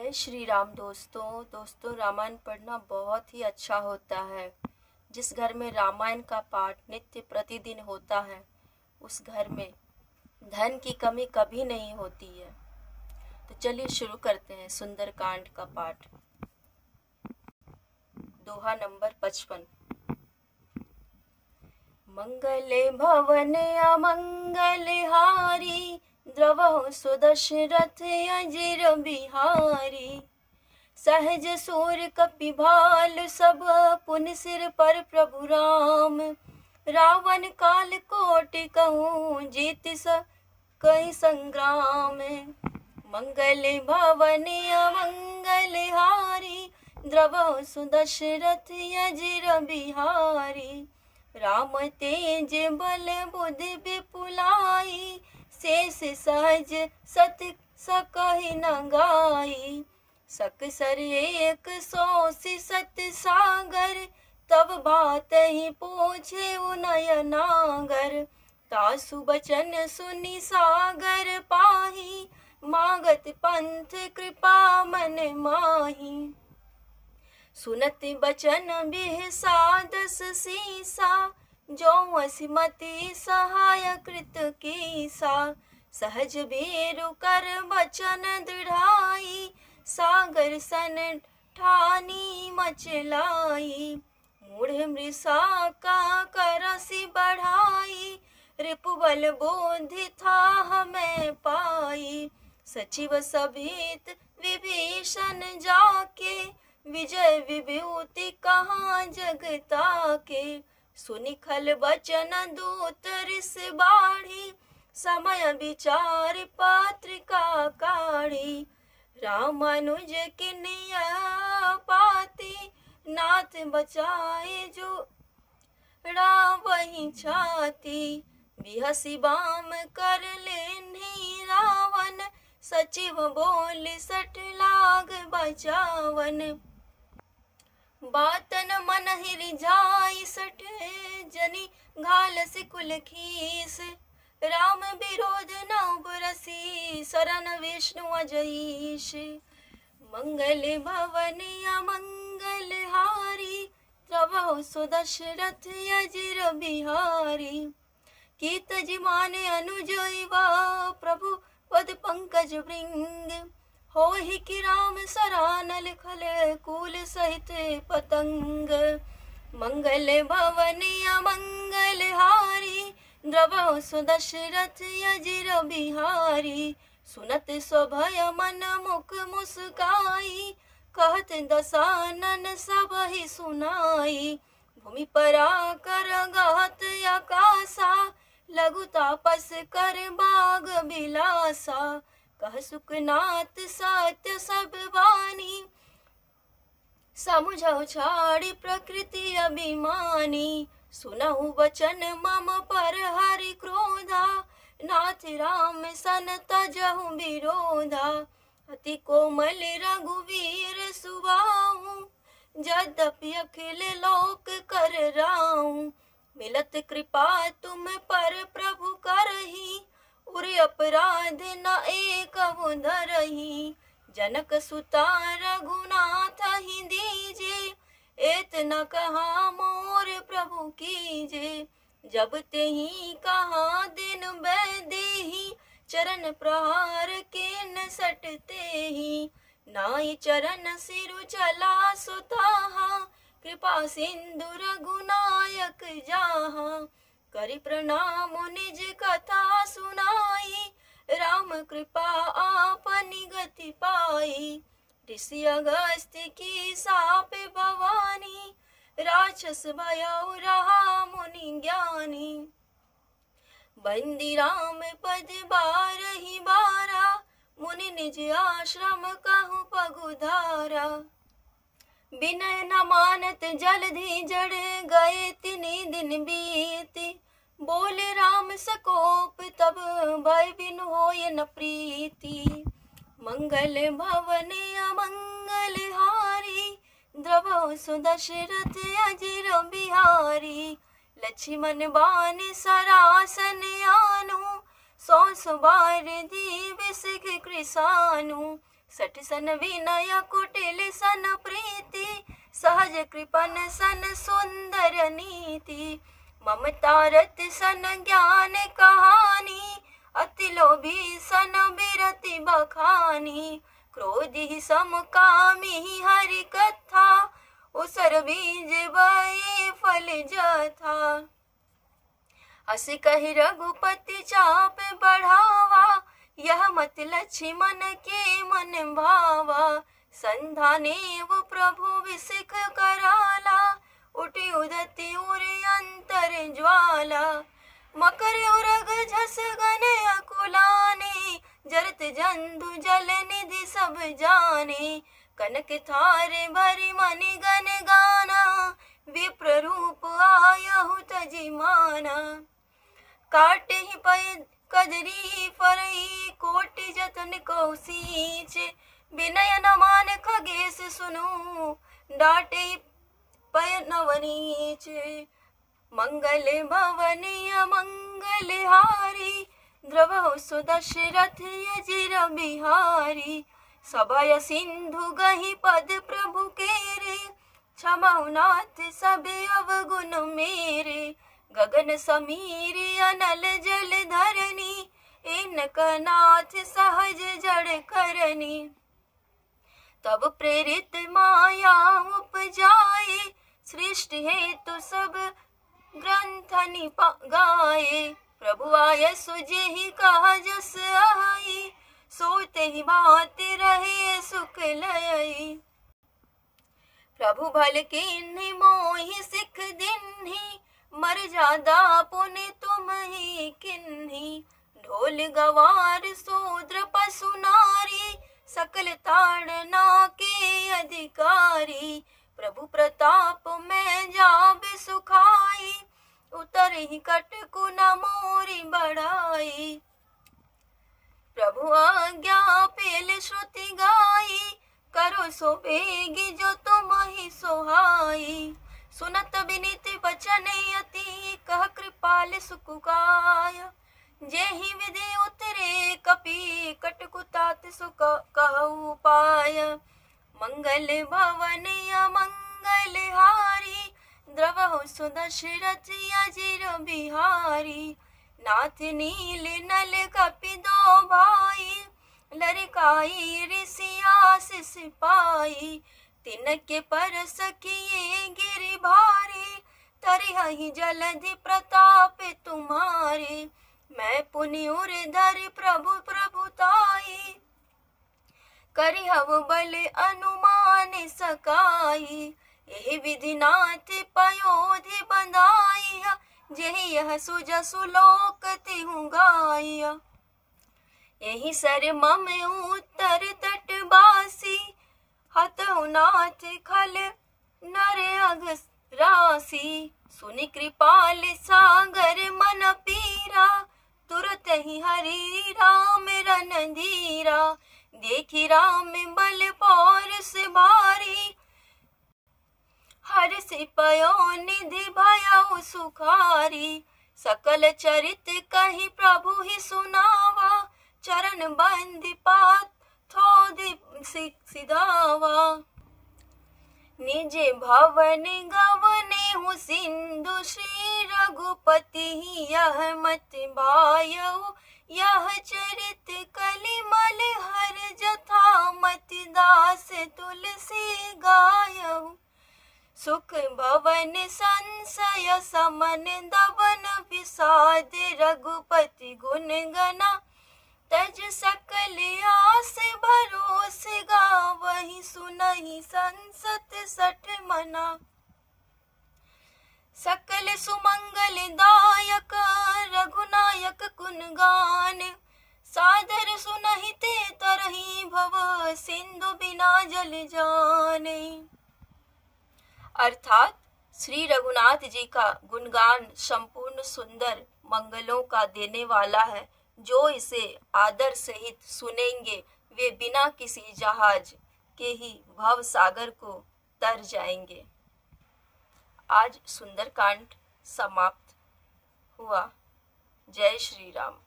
जय श्री राम दोस्तों रामायण पढ़ना बहुत ही अच्छा होता है। जिस घर में रामायण का पाठ नित्य प्रतिदिन होता है उस घर में धन की कमी कभी नहीं होती है। तो चलिए शुरू करते हैं सुंदरकांड का पाठ। दोहा नंबर 55। मंगले भवन अमंगल हारी, द्रवहु सुदशरथ अजिर बिहारी। सहज सूर कपि भाल सब, पुन सिर पर प्रभु राम। रावण काल कोटि कहूँ, जीत कई संग्राम। मंगल भवन अमंगल हारी, द्रवहु सुदशरथ अजिर बिहारी। राम तेज बल बुद्धि विपुलाई, शेष सहज सत सकहि न गाई। सकसर एक सोसी सत सागर, तब बात ही पूछे नयनागर। तासु बचन सुनि सागर पाही, मागत पंथ कृपा मन माही। सुनत बचन बिहसादस सीसा, जो असिमति सहाय कृत कीसा। सहज बेरु कर बचन दृढ़ाई, सागर सन ठानी मचलाई। मूढ़ मृषा का करसि बढ़ाई, रिपुबल बोधि था हमें पाई। सचिव सभित विभीषण जाके, विजय विभूति कहाँ जगता के। सुनि खल बचन दूत रिस बाढ़ी, समय विचार पत्रिका काढ़ी। रामानुज किन्या पाती, नाथ बचाए जो रावहि छाती। बिहसी बाम कर लेन्ही रावण, सचिव बोल सठ लाग बचावन। बातन मन हिरि जाई सठ, जनि घाल सिकुल खीस। राम विरोध न बरसी, शरण विष्णु अजईश। मंगल भवन अमंगल हारी, द्रवहु सुदशरथ अजिर बिहारी। कीत जिमाने अनुजैवा, प्रभु पद पंकज भृंग। होहि कि राम सरानल खल, कूल सहित पतंग। मंगल भवन अमंगल हारी, द्रवहु सुदशरथ अजिर बिहारी। सुनत स्वभय मन मुख मुस्काई, कहत दसानन सब ही सुनाई। भूमि परा कर गहत आकाशा, लघु तापस कर बाग बिलासा। कह सुखनाथ सत्य सब वाणी, समुझौ छाड़ी प्रकृति अभिमानी। सुनहु वचन मम पर हरि क्रोधा, नाथ राम सन तजहु विरोधा। अति कोमल रघुवीर सुबाहु, यद्यपि अखिल लोक कर राहु। मिलत कृपा तुम पर प्रभु करही, उर अपराध न एक धरही। जनक सुता रघुनाथ ही दीजे, एत न कहा मोर प्रभु कीजे। जब तेहि कहा दिन बैदेही, चरण प्रहार किन सटते ही। नाई चरण सिरु चला सुताहा, कृपा सिंधु रघुनायक जाहा। करि प्रणाम निज कथा सुनाई, राम कृपा आपनि गति पाई। ऋषि अगस्त्य की साप भवानी, राक्षस भयउ रहा मुनि ज्ञानी। बंदी राम पद बारहि बारा, मुनि निज आश्रम कहूँ पगुधारा। विनय न मानत जलधि जड़ गए, तिनि दिन बीती। बोले राम सकोप तब, भय बिन होय न प्रीति। मंगल भवन अमंगल हारी, द्रवहु सुदशरथ अजिर बिहारी। लक्ष्मण बान सरासन आनु, 100 बार दी विसिख कृसानु। सठ सन विनय कुटिल सन प्रीति, सहज कृपन सन सुंदर नीति। ममता रत सन ज्ञान कहानी, अति लोभी सन बिरति बखानी। क्रोधी समकामी हरि कथा, उसर बीज बये फल जथा। अस कहि रघुपति चाप बढ़ावा, यह मत लक्ष्मण के मन भावा। संधाने वो प्रभु विसिख कराला, उठी उदति उरि अंतर ज्वाला। मकर उरग झस गन अकुलाने, जरत जंधु जल निधि सब जाने। कनक थारे भरि मनि गन गाना, विप्र रूप आयहु तजि माना। काटे ही पय कदरी फरई, कोटि जतन को सींच। विनय न मान खगेश सुनु, डाटे पय नवनीच। मंगल भवनी अमंगल हारी, द्रवहु सुदशरथ अजिर बिहारी। सभय सिंधु गहि पद प्रभु केरे, क्षमाहु नाथ सब अवगुण मेरे। गगन समीर अनल जल धरनी, इनक नाथ सहज जड़ करनी। तब प्रेरित माया उपजाए, सृष्टि हेतु सब ग्रंथ गाए। प्रभु आय सुजेहि कहा जस आई, सोते ही बात रहे सुख लई। प्रभु भल किन्हि मोहि सिख दिन्हि, मर्यादा पुनि तुम ही किन्हि। ढोल गवार शूद्र पशु नारी, सकल ताड़ना के अधिकारी। प्रभु प्रताप में जाब सुखाई, उतर ही कटकु न मोरी बढ़ाई। प्रभु आज्ञा पेल श्रुति गाई, करो सो बेगी जो तुम ही सोहाई। सुनत विनीत वचन अति, कह कृपाल सुकुकाय। जेहि विधि उतरे कपि, कटकुतात सुख कहु पाय। मंगल भवन अमंगल हारी, द्रवहु सुदशरथ अजिर बिहारी। नाथ नील नल कपि दो भाई, लरिकाई ऋषि आशीष पाई। तिनके परस किए गिरि भारी, तरिहहि जलधि प्रताप तुम्हारे। मैं पुनि उर धरि प्रभु प्रभुताई, करिहव बल अनुमान सकाई। यही विधि नाथ पयोधि बंधाई, जेहि यह सुजसु लोक तिहु गाया। यही सर मम उत्तर तट बासी, हतहु नाथ खल नर अघ राशि। सुनि कृपाल सागर मन पीरा, तुरत ही हरि राम रन धीरा। देखी राम बल पौरुष भारी, हर सिपयो निधि भयउ सुखारी। सकल चरित कहि प्रभु ही सुनावा, चरण बंदि पात थोदि सिधावा। निज भवन गवने हूँ सिंधु, श्री रघुपति यह मत भायउ। यह चरित कलिमल हर जथा, मति दास तुलसी गायउ। सुख भवन संशय समन, दबन विषाद रघुपति गुण गना। तज सकल आस भरोस गावहि, सुनहि संसत सठ मना। सकल सुमंगल दायक रघुनायक गुण गान, सादर सुनहि ते तरहि भव सिंधु बिना जल जाने। अर्थात श्री रघुनाथ जी का गुणगान संपूर्ण सुंदर मंगलों का देने वाला है। जो इसे आदर सहित सुनेंगे वे बिना किसी जहाज के ही भव सागर को तर जाएंगे। आज सुंदरकांड समाप्त हुआ। जय श्री राम।